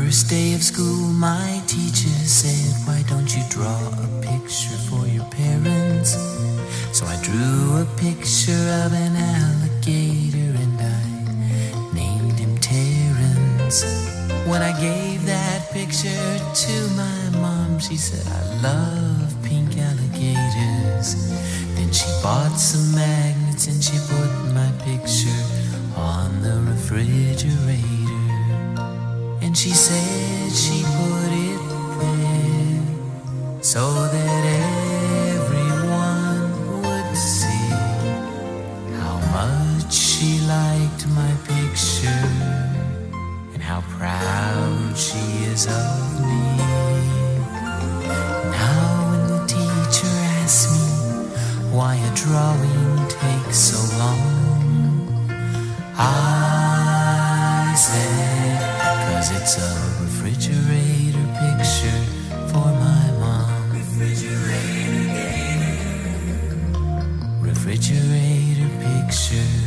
first day of school, my teacher said, "Why don't you draw a picture for your parents?" So I drew a picture of an alligator and I named him Terrence. When I gave that picture to my mom, she said, "I love pink alligators." Then she bought some magnets and she put my picture on the refrigerator. And she said she put it there so that everyone would see how much she liked my picture and how proud she is of me. Now when the teacher asks me why a drawing takes so long, I said, 'cause it's a refrigerator picture for my mom. Refrigerator picture.